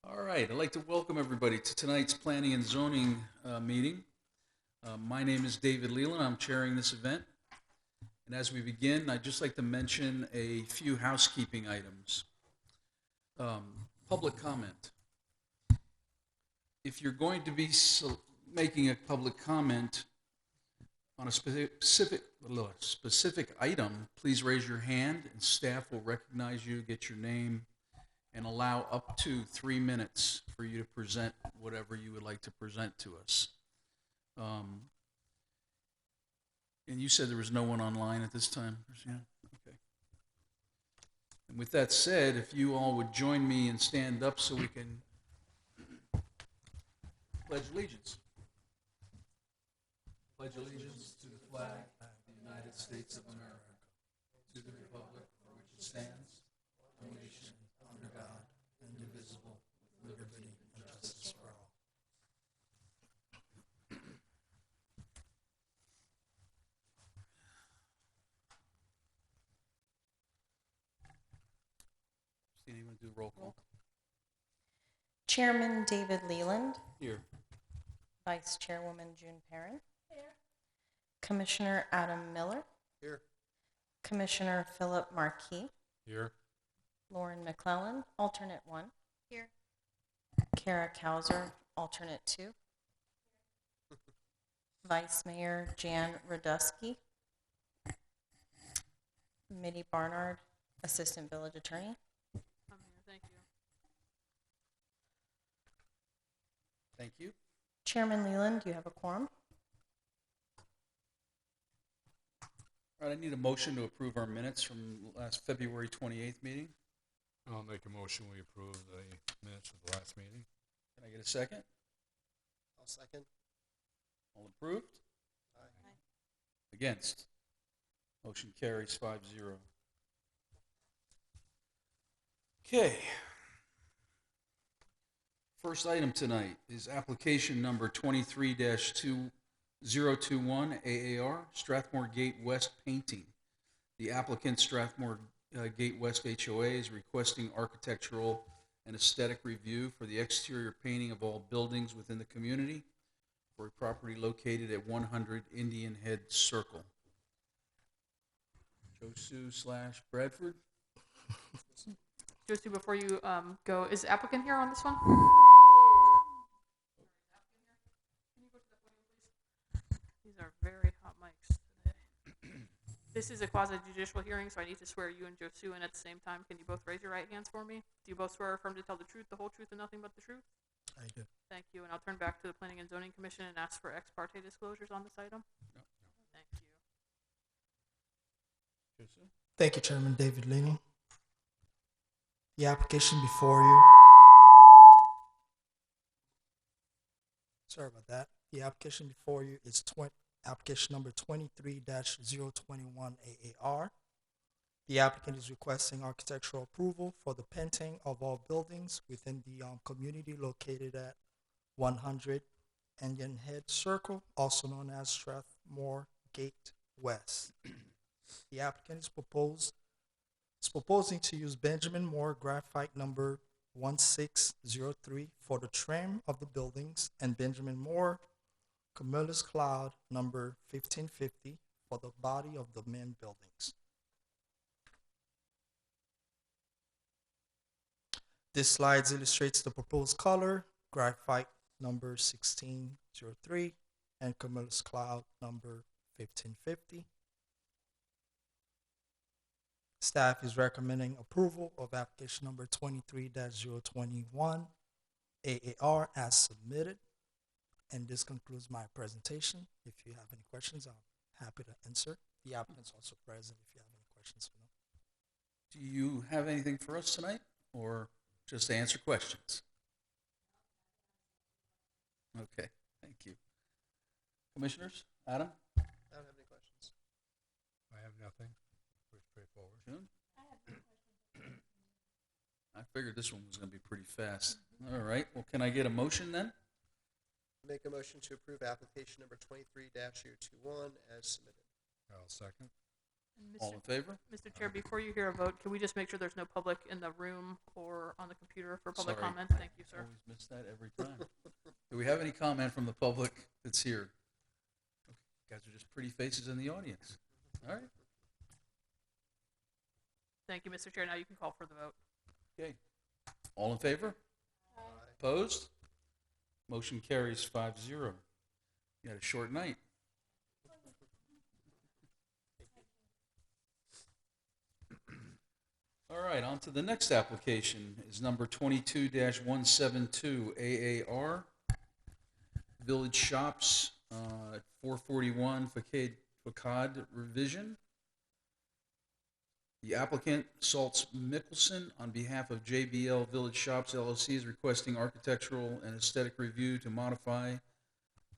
All right, I'd like to welcome everybody to tonight's Planning and Zoning meeting. My name is David Leland. I'm chairing this event. And as we begin, I'd just like to mention a few housekeeping items. Public comment. If you're going to be making a public comment on a specific item, please raise your hand and staff will recognize you, get your name, and allow up to 3 minutes for you to present whatever you would like to present to us. And you said there was no one online at this time, Christina? Okay. And with that said, if you all would join me and stand up so we can pledge allegiance. Pledge allegiance to the flag of the United States of America, to the republic for which it stands, one nation, under God, indivisible, with liberty and justice for all. Christina, you want to do roll call? Chairman David Leland. Here. Vice Chairwoman June Perrin. Here. Commissioner Adam Miller. Here. Commissioner Philip Marquis. Here. Lauren McClellan, alternate 1. Here. Kara Kauser, alternate 2. Vice Mayor Jan Radusky. Mitty Barnard, Assistant Village Attorney. I'm here, thank you. Thank you. Chairman Leland, you have a quorum. All right, I need a motion to approve our minutes from last February 28th meeting. I'll make a motion we approve the minutes of the last meeting. Can I get a second? I'll second. All approved? Aye. Against? Motion carries 5-0. Okay. First item tonight is application number 23-2021 AAR, Strathmore Gate West Painting. The applicant, Strathmore Gate West HOA, is requesting architectural and aesthetic review for the exterior painting of all buildings within the community for a property located at 100 Indian Head Circle. Josu/Bradford. Josie, before you go, is the applicant here on this one? These are very hot mics today. This is a quasi-judicial hearing, so I need to swear you and Josu in at the same time. Can you both raise your right hands for me? Do you both swear or affirm to tell the truth, the whole truth, and nothing but the truth? I do. Thank you, and I'll turn back to the Planning and Zoning Commission and ask for ex parte disclosures on this item. No. Thank you. Josu. Thank you, Chairman David Leland. The application before you. Sorry about that. The application before you is application number 23-021 AAR. The applicant is requesting architectural approval for the painting of all buildings within the community located at 100 Indian Head Circle, also known as Strathmore Gate West. The applicant is proposing to use Benjamin Moore graphite number 1603 for the trim of the buildings and Benjamin Moore Cumulus Cloud number 1550 for the body of the main buildings. This slide illustrates the proposed color, graphite number 1603 and Cumulus Cloud number 1550. Staff is recommending approval of application number 23-021 AAR as submitted. And this concludes my presentation. If you have any questions, I'm happy to answer. The applicant's also present if you have any questions for them. Do you have anything for us tonight, or just to answer questions? Okay, thank you. Commissioners, Adam? I don't have any questions. I have nothing. Pretty straightforward. June? I figured this one was going to be pretty fast. All right, well, can I get a motion then? Make a motion to approve application number 23-021 as submitted. I'll second. And All in favor? Mr. Chair, before you hear a vote, can we just make sure there's no public in the room or on the computer for public Sorry. comments? Thank you, sir. Always miss that every time. Do we have any comment from the public that's here? Okay, guys are just pretty faces in the audience. All right. Thank you, Mr. Chair. Now you can call for the vote. Okay. All in favor? Opposed? Motion carries 5-0. You had a short night. All right, on to the next application is number 22-172 AAR. Village Shops at 441 Facade Revision. The applicant, Saltz Mickelson, on behalf of JBL Village Shops LLC, is requesting architectural and aesthetic review to modify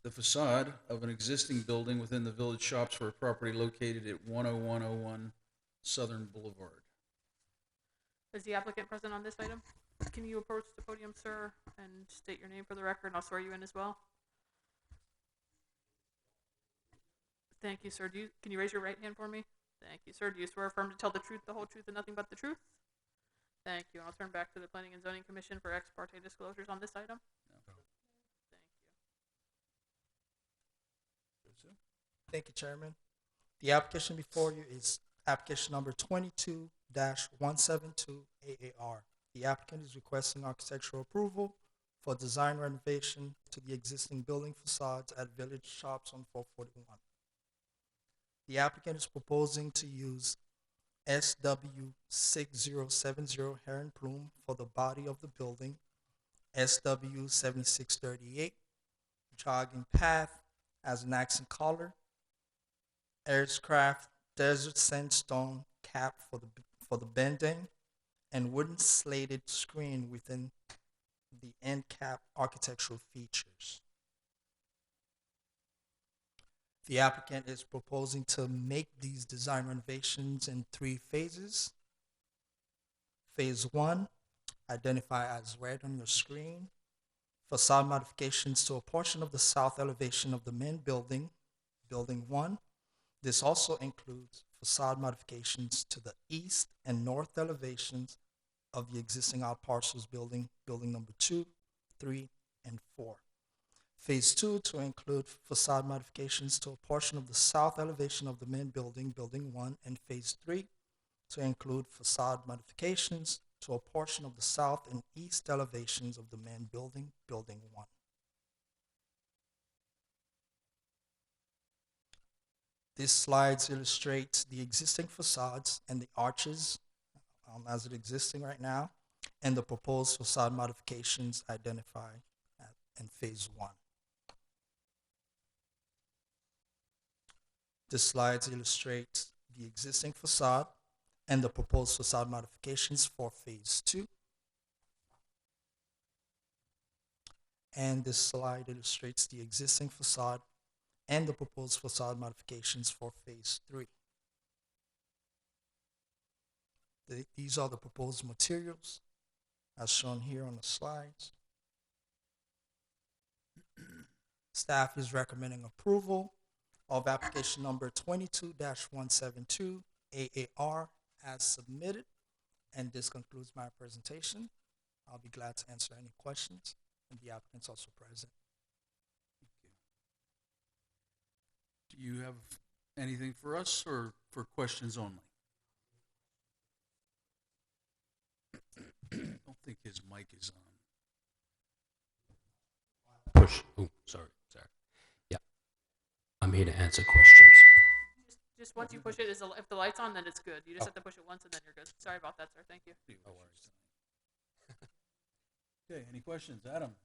the facade of an existing building within the Village Shops for a property located at 10101 Southern Boulevard. Is the applicant present on this item? Can you approach the podium, sir, and state your name for the record, and I'll swear you in as well? Thank you, sir. Can you raise your right hand for me? Thank you, sir. Do you swear affirm to tell the truth, the whole truth, and nothing but the truth? Thank you. And I'll turn back to the Planning and Zoning Commission for ex parte disclosures on this item. No. Thank you. Thank you, Chairman. The application before you is application number 22-172 AAR. The applicant is requesting architectural approval for design renovation to the existing building facades at Village Shops on 441. The applicant is proposing to use SW6070 Heron Plume for the body of the building, SW7638 jogging path as an accent color, Airscraft desert sandstone cap for the bending, and wooden slated screen within the end cap architectural features. The applicant is proposing to make these design renovations in 3 phases. Phase 1, identify as red on your screen, facade modifications to a portion of the south elevation of the main building, Building 1. This also includes facade modifications to the east and north elevations of the existing outparcels building, Building number 2, 3, and 4. Phase 2 to include facade modifications to a portion of the south elevation of the main building, Building 1, and Phase 3 to include facade modifications to a portion of the south and east elevations of the main building, Building 1. This slide illustrates the existing facades and the arches as it existing right now, and the proposed facade modifications identified in Phase 1. This slide illustrates the existing facade and the proposed facade modifications for Phase 2. And this slide illustrates the existing facade and the proposed facade modifications for Phase 3. These are the proposed materials as shown here on the slides. Staff is recommending approval of application number 22-172 AAR as submitted. And this concludes my presentation. I'll be glad to answer any questions, and the applicant's also present. Do you have anything for us or for questions only? I don't think his mic is on. Push. Oh, sorry. Yeah. I'm here to answer questions. Just once you push it, if the light's on, then it's good. You just have to push it once and then you're good. Sorry about that, sir. Thank you. No worries. Okay, any questions? Adam?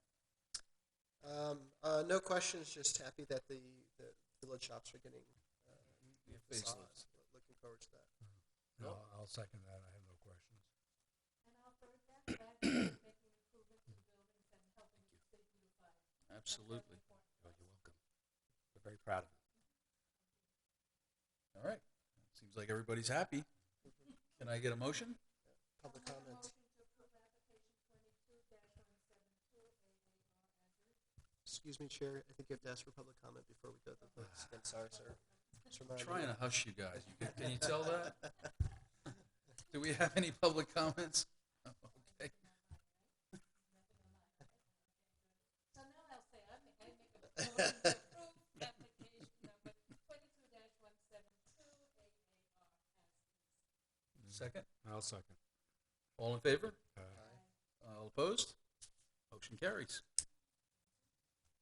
No questions, just happy that the Village Shops are getting facades. Looking forward to that. No, I'll second that. I have no questions. Absolutely. Oh, you're welcome. We're very proud of it. All right. Seems like everybody's happy. Can I get a motion? Public comment. Excuse me, Chair. I think you have to ask for public comment before we go to the votes again. Sorry, sir. Just remind me. Trying to hush you guys. Can you tell that? Do we have any public comments? Okay. Second? I'll second. All in favor? Aye. All opposed? Motion carries.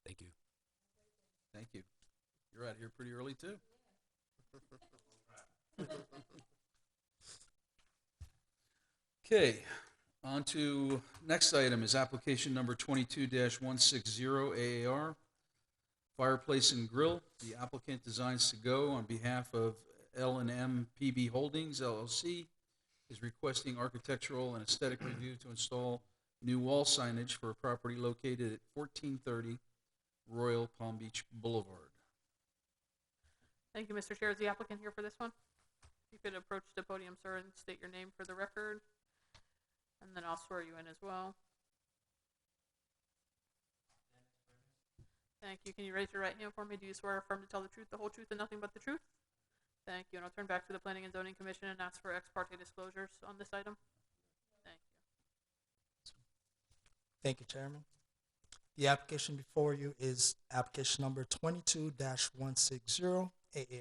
Thank you. Thank you. You're out here pretty early, too. Okay, on to next item is application number 22-160 AAR, Fireplace and Grill. The applicant Designs to Go on behalf of L&M PB Holdings LLC is requesting architectural and aesthetic review to install new wall signage for a property located at 1430 Royal Palm Beach Boulevard. Thank you, Mr. Chair. Is the applicant here for this one? You could approach the podium, sir, and state your name for the record, and then I'll swear you in as well. Thank you. Can you raise your right hand for me? Do you swear or affirm to tell the truth, the whole truth, and nothing but the truth? Thank you. And I'll turn back to the Planning and Zoning Commission and ask for ex parte disclosures on this item. Thank you. Thank you, Chairman. The application before you is application number 22-160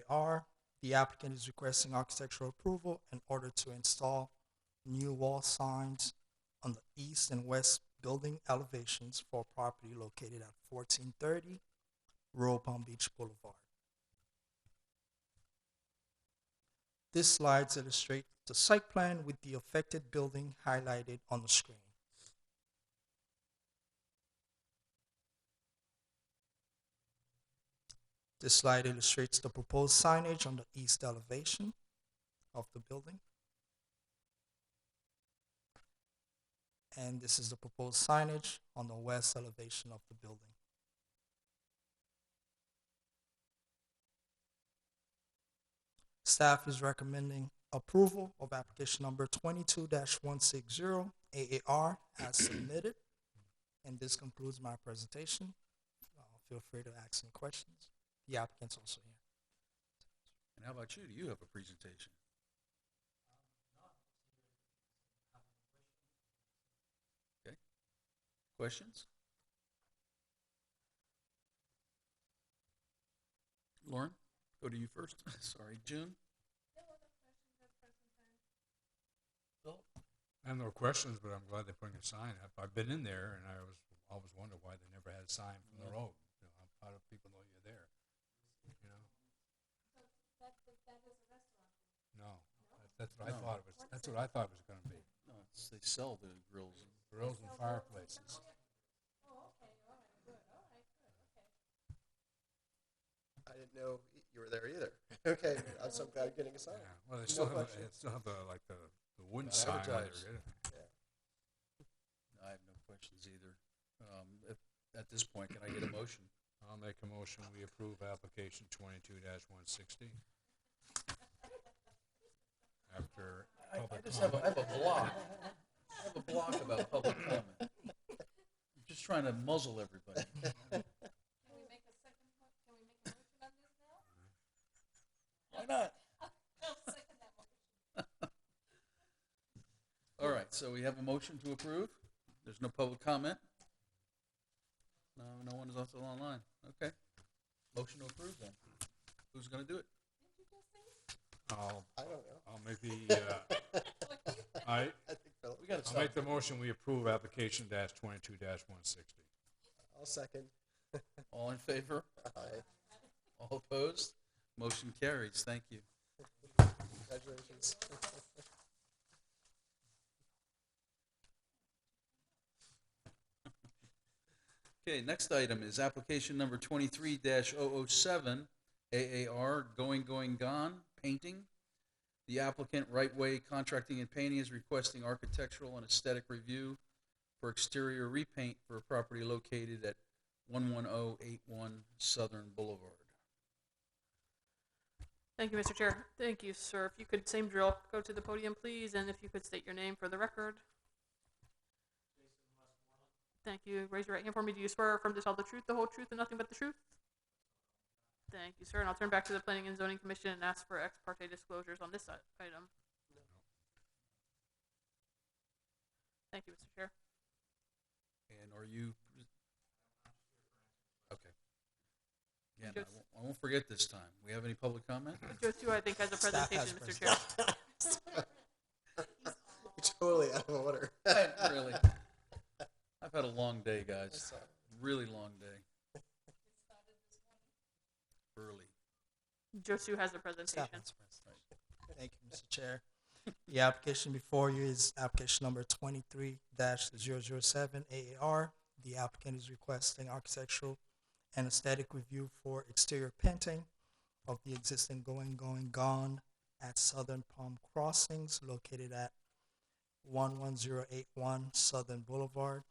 AAR. The applicant is requesting architectural approval in order to install new wall signs on the east and west building elevations for a property located at 1430 Royal Palm Beach Boulevard. This slides illustrate the site plan with the affected building highlighted on the screen. This slide illustrates the proposed signage on the east elevation of the building. And this is the proposed signage on the west elevation of the building. Staff is recommending approval of application number 22-160 AAR as submitted. And this concludes my presentation. Feel free to ask any questions. The applicant's also here. And how about you? Do you have a presentation? Okay. Questions? Lauren, go to you first. Sorry, June? Bill? I have no questions, but I'm glad they're putting a sign up. I've been in there, and I always wondered why they never had a sign from the road. You know, how do people know you're there? You know? No, that's what I No. thought it was. That's what I thought it was going to be. No, they sell the grills. Grills and fireplaces. I didn't know you were there either. Okay, I'm so glad you're getting a sign. Yeah. Well, they No still have question. the wooden Gotta sign. when advertise. they're in it. I have no questions either. At this point, can I get a motion? I'll make a motion. We approve application 22-160. After I public just have comment. I have a block. I have a block about public comment. I'm just trying to muzzle everybody. Why not? All right, so we have a motion to approve. There's no public comment. No one is also online. Okay. Motion to approve then. Who's going to do it? I'll I don't know. make the I think Philip. We got to I'll stop. make the motion. We approve application -22-160. I'll second. All in favor? Aye. All opposed? Motion carries. Thank you. Congratulations. Okay, next item is application number 23-007 AAR Going Gone Painting. The applicant, Right Way Contracting and Painting, is requesting architectural and aesthetic review for exterior repaint for a property located at 11081 Southern Boulevard. Thank you, Mr. Chair. Thank you, sir. If you could, same drill, go to the podium, please, and if you could state your name for the record. Thank you. Raise your right hand for me. Do you swear or affirm to tell the truth, the whole truth, and nothing but the truth? Thank you, sir. And I'll turn back to the Planning and Zoning Commission and ask for ex parte disclosures on this item. Thank you, Mr. Chair. And are you? Okay. Again, Just- I won't forget this time. We have any public comment? Joe Sue, I think, has a Staff has presentation, Mr. Chair. You're totally out of order. Really? I've had a long day, guys. Really long day. Early. Joe Sue has a Staff presentation. has presentation. Thank you, Mr. Chair. The application before you is application number 23-007 AAR. The applicant is requesting architectural and aesthetic review for exterior painting of the existing Going Gone at Southern Palm Crossings located at 11081 Southern Boulevard.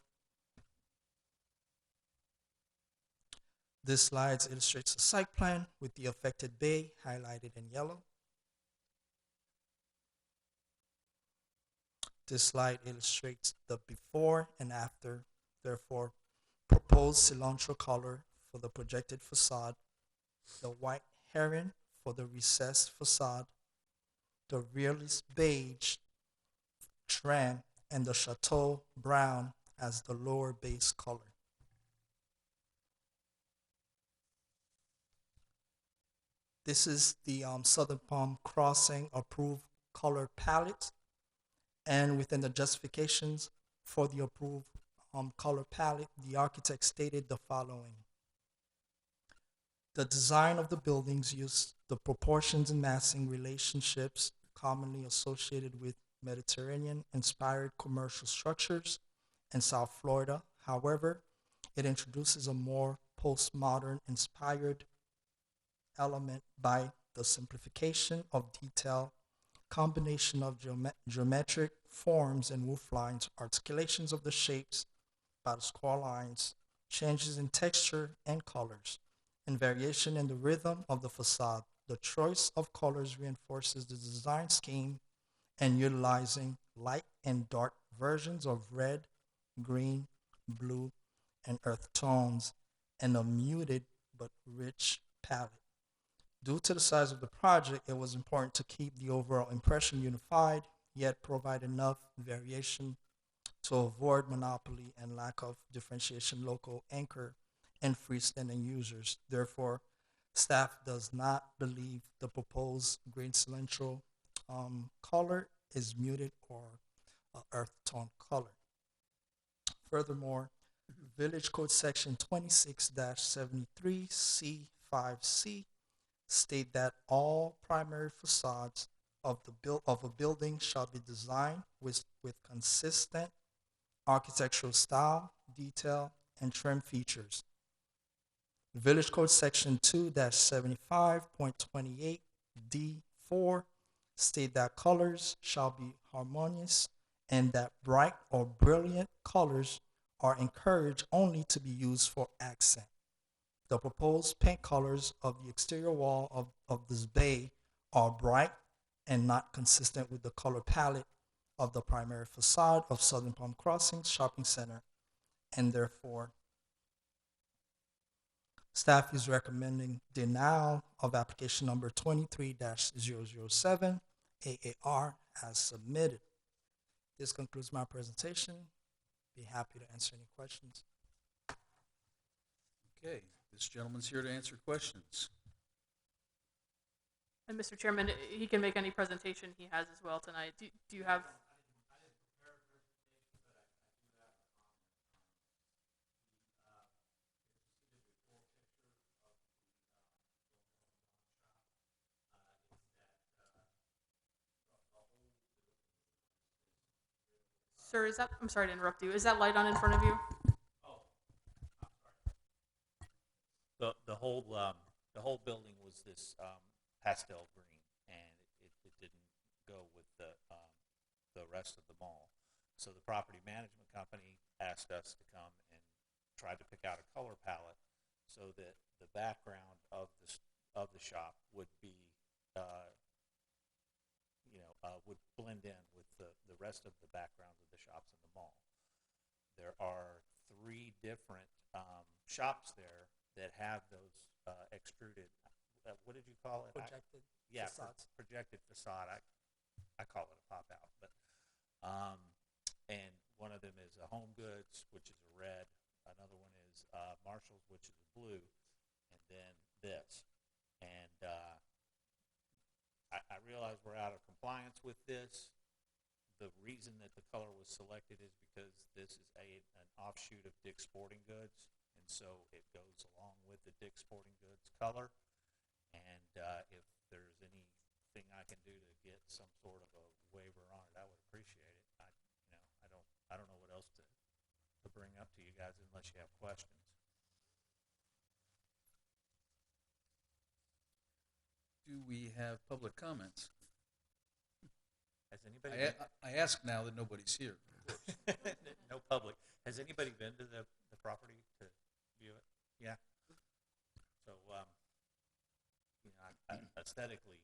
This slide illustrates the site plan with the affected bay highlighted in yellow. This slide illustrates the before and after, therefore, proposed cilantro color for the projected facade, the white heron for the recessed facade, the realist beige trim, and the chateau brown as the lower base color. This is the Southern Palm Crossing approved color palette. And within the justifications for the approved color palette, the architect stated the following. The design of the buildings used the proportions and massing relationships commonly associated with Mediterranean-inspired commercial structures in South Florida. However, it introduces a more postmodern inspired element by the simplification of detail, combination of geometric forms and roof lines, articulations of the shapes by the square lines, changes in texture and colors, and variation in the rhythm of the facade. The choice of colors reinforces the design scheme and utilizing light and dark versions of red, green, blue, and earth tones, and a muted but rich palette. Due to the size of the project, it was important to keep the overall impression unified, yet provide enough variation to avoid monopoly and lack of differentiation local anchor and freestanding users. Therefore, staff does not believe the proposed green cilantro color is muted or earth tone color. Furthermore, Village Code Section 26-73C5C state that all primary facades of a building shall be designed with consistent architectural style, detail, and trim features. Village Code Section 2-75.28D4 state that colors shall be harmonious and that bright or brilliant colors are encouraged only to be used for accent. The proposed paint colors of the exterior wall of this bay are bright and not consistent with the color palette of the primary facade of Southern Palm Crossings Shopping Center, and therefore, staff is recommending denial of application number 23-007 AAR as submitted. This concludes my presentation. Be happy to answer any questions. Okay, this gentleman's here to answer questions. And Mr. Chairman, he can make any presentation he has as well tonight. Do you have? Sir, is that, I'm sorry to interrupt you, is that light on in front of you? The whole building was this pastel green, and it didn't go with the rest of the mall. So the property management company asked us to come and try to pick out a color palette so that the background of the shop would be would blend in with the rest of the background of the shops in the mall. There are 3 different shops there that have those extruded, what did you call it? Projected Yeah, facades. projected facade. I call it a pop out, but and one of them is a Home Goods, which is a red. Another one is Marshalls, which is a blue, and then this. And I realize we're out of compliance with this. The reason that the color was selected is because this is an offshoot of Dick's Sporting Goods, and so it goes along with the Dick's Sporting Goods color. And if there's anything I can do to get some sort of a waiver on it, I would appreciate it. I don't know what else to bring up to you guys unless you have questions. Do we have public comments? Has anybody I ask now that nobody's here. no public. Has anybody been to the property to view it? Yeah. So, aesthetically,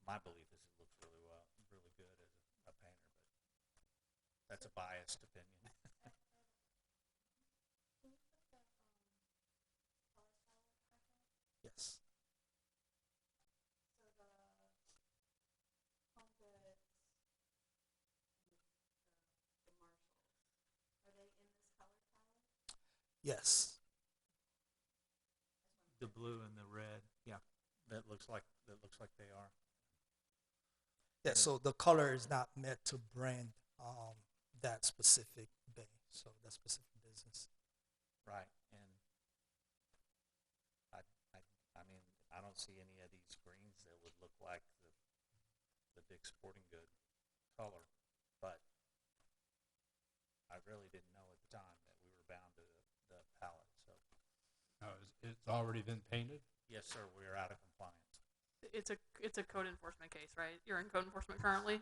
my belief is it looks really well, really good as a painter, but that's a biased opinion. Yes. Yes. The blue and the red, yeah, that looks like they are. Yeah, so the color is not meant to brand that specific bay, so that specific business. Right, and I mean, I don't see any of these greens that would look like the Dick's Sporting Good color, but I really didn't know at the time that we were bound to the palette. So, It's already been painted? yes, sir, we are out of compliance. It's a code enforcement case, right? You're in code enforcement currently.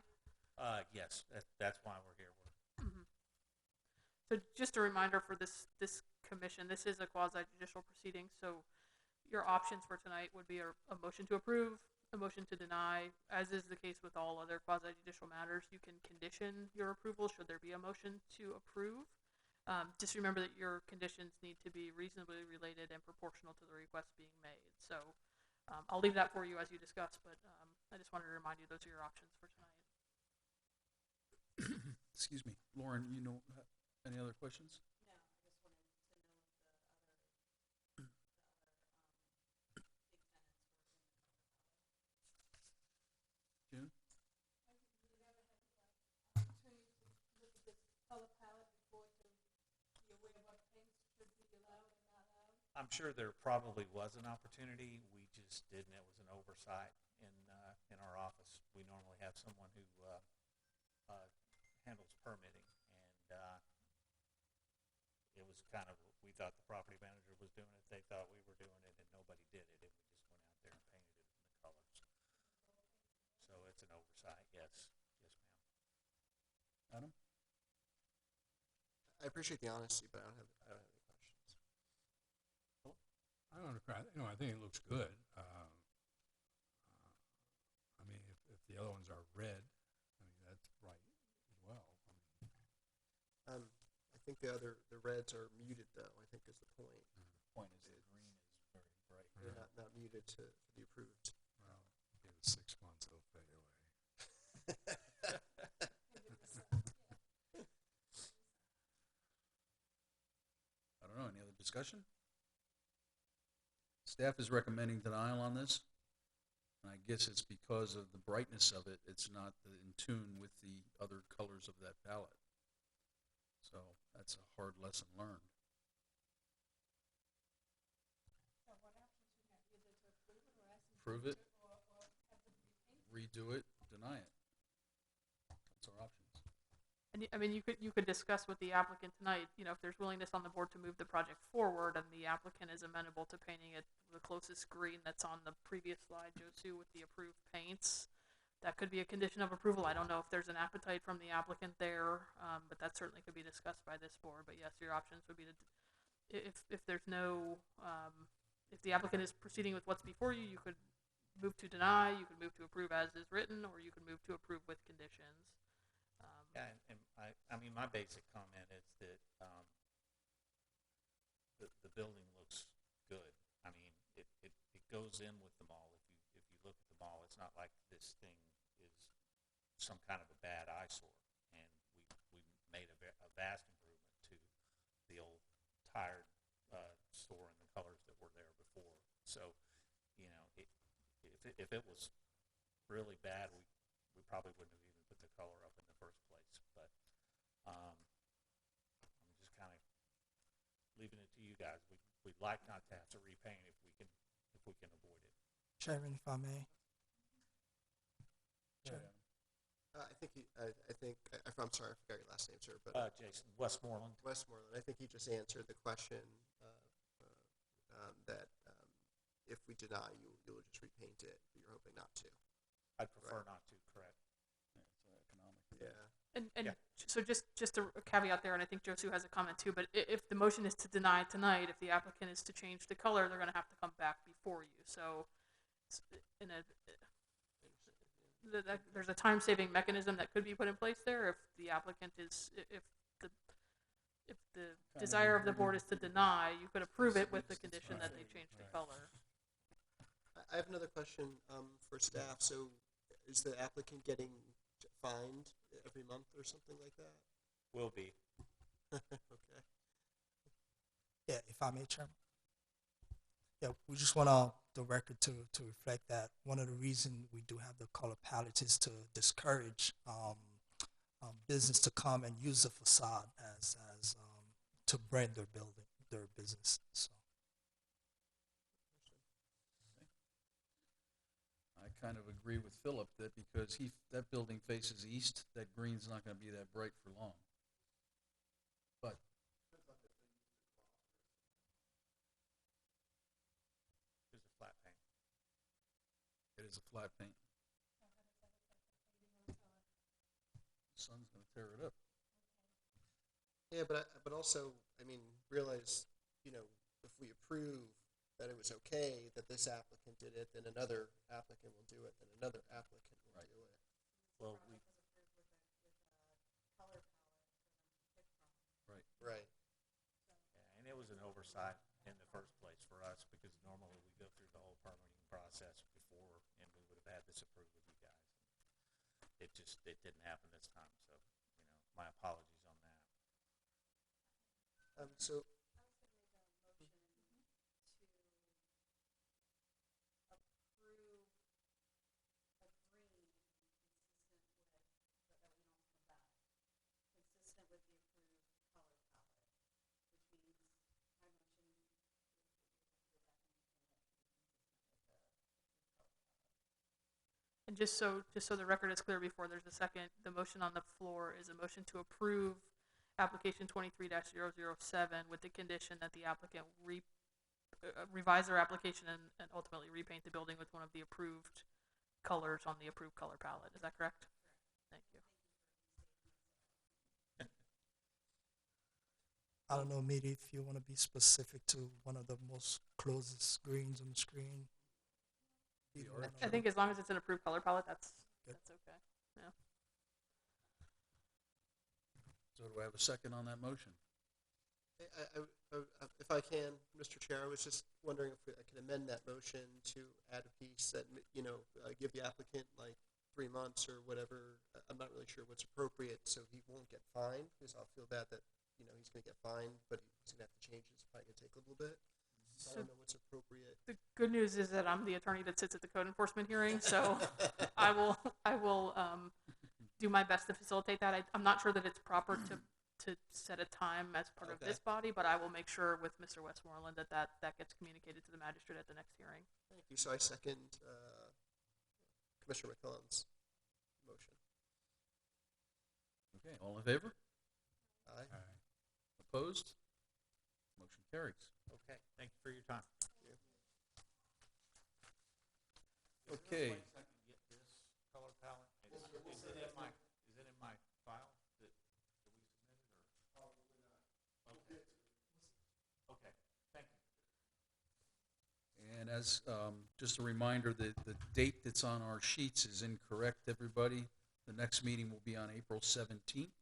Yes, that's why we're here. So just a reminder for this commission, this is a quasi judicial proceeding. So your options for tonight would be a motion to approve, a motion to deny. As is the case with all other quasi judicial matters, you can condition your approval should there be a motion to approve. Just remember that your conditions need to be reasonably related and proportional to the request being made. So I'll leave that for you as you discuss, but I just wanted to remind you those are your options for tonight. Excuse me. Lauren, any other questions? No, I just wanted to know if the other big tenants were in the color palette. June? I'm sure there probably was an opportunity. We just didn't. It was an oversight in our office. We normally have someone who handles permitting, and it was kind of, we thought the property manager was doing it. They thought we were doing it, and nobody did it. And we just went out there and painted it in the colors. So it's an oversight. Yes, yes, ma'am. Adam? I appreciate the honesty, but I don't have any questions. I don't know. I think it looks good. I mean, if the other ones are red, I mean, that's right as well. I think the reds are muted though. I think is the point. Point is the green is very bright. They're not muted for the approved. Well, give it 6 months, it'll fade away. I don't know. Any other discussion? Staff is recommending denial on this. And I guess it's because of the brightness of it. It's not in tune with the other colors of that palette. So that's a hard lesson learned. Approve it, redo it, deny it. That's our options. And I mean, you could discuss with the applicant tonight, if there's willingness on the board to move the project forward and the applicant is amenable to painting it the closest green that's on the previous slide, Josu, with the approved paints. That could be a condition of approval. I don't know if there's an appetite from the applicant there, but that certainly could be discussed by this board. But yes, your options would be if there's no, if the applicant is proceeding with what's before you, you could move to deny, you could move to approve as is written, or you could move to approve with conditions. Yeah, and I mean, my basic comment is that the building looks good. I mean, it goes in with the mall. If you look at the mall, it's not like this thing is some kind of a bad eyesore. And we made a vast improvement to the old tired store and the colors that were there before. So, you know, if it was really bad, we probably wouldn't have even put the color up in the first place. But I'm just kind of leaving it to you guys. We'd like not to have to repaint if we can avoid it. Chairman, if I may. Chairman. I'm sorry, I forgot your last name, sir, but Jason Westmoreland. Westmoreland, I think he just answered the question that if we deny, you'll just repaint it, but you're hoping not to. I'd prefer Right. not to, correct. Yeah, it's economic. Yeah. And Yeah. so just a caveat there, and I think Josu has a comment too, but if the motion is to deny tonight, if the applicant is to change the color, they're gonna have to come back before you, so in a, there's a time-saving mechanism that could be put in place there if the applicant is, if the desire of the board is to deny, you could approve it with the condition that they change the color. I have another question for staff. So is the applicant getting fined every month or something like that? Will be. Okay. Yeah, if I may, Chairman. Yeah, we just want the record to reflect that one of the reasons we do have the color palette is to discourage business to come and use the facade as to brand their building, their business. So I kind of agree with Philip that because that building faces east, that green's not going to be that bright for long. But There's a flat paint. it is a flat paint. The sun's going to tear it up. Yeah, but also, I mean, realize, you know, if we approve that it was okay that this applicant did it, then another applicant will do it, then another applicant will Right. do it. Well, we, Right. yeah, and it was an oversight in the first place for us because normally we go through the whole permitting process before and we would have had this approved with you guys. It didn't happen this time, so, you know, my apologies on that. So And just so the record is clear before there's a second, the motion on the floor is a motion to approve application 23-007 with the condition that the applicant revise their application and ultimately repaint the building with one of the approved colors on the approved color palette. Is that correct? Thank you. I don't know, maybe if you want to be specific to one of the most closest greens on the screen. Either one I of think them. as long as it's an approved color palette, that's Good. okay. Yeah. So do I have a second on that motion? if I can, Mr. Chair, I was just wondering if I could amend that motion to add a piece that, you know, give the applicant like 3 months or whatever. I'm not really sure what's appropriate, so he won't get fined, because I'll feel bad that, you know, he's going to get fined, but he's going to have to change it. It's probably going to take a little bit. So I don't know what's appropriate. The good news is that I'm the attorney that sits at the code enforcement hearing, so I will do my best to facilitate that. I'm not sure that it's proper to set a time as part of Okay. this body, but I will make sure with Mr. Westmoreland that gets communicated to the magistrate at the next hearing. Thank you. So I second Commissioner McClellan's motion. Okay, all in favor? Aye. Opposed? Motion carries. Okay, thank you for your time. Okay. I can get this color palette. Is it in my file that we submitted or? Probably not. Okay. Okay, thank you. And as just a reminder, the date that's on our sheets is incorrect, everybody. The next meeting will be on April 17th.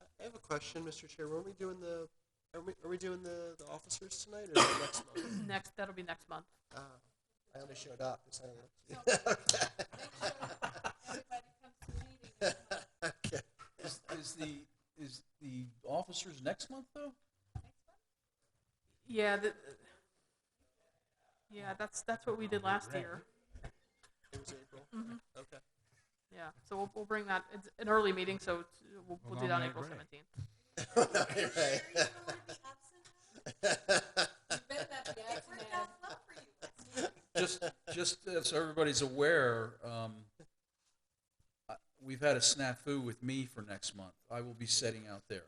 I have a question, Mr. Chair. Weren't we doing the Are we doing the officers tonight or is it next month? That'll be next month. I only showed up. So Make sure everybody comes to the meeting next month. okay. Is the officers next month though? Yeah, that's what we did last year. It was April. Mhm. Okay. Yeah, so we'll bring that. It's an early meeting, so we'll do that on nominate April Ray. 17th. Right. You better not be absent, Adam. Just so everybody's aware, we've had a snafu with me for next month. I will be setting out there.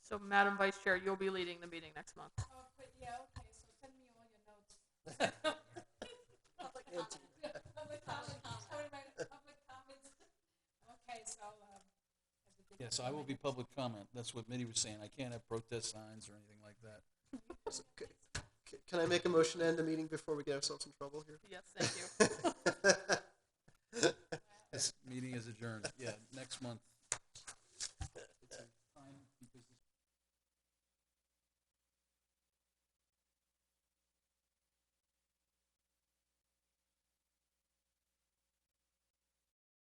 So, Madam Vice Chair, you'll be leading the meeting next month. Oh, but yeah, okay, so send me all your notes. Public comment. Public comments. Public comments. Okay, so, as we get Yes, to I will the be public comment. That's what Mitty was saying. I can't have protest signs or anything like that. So, can I make a motion to end the meeting before we get ourselves in trouble here? Yes, thank you. This meeting is adjourned. Yeah, next month.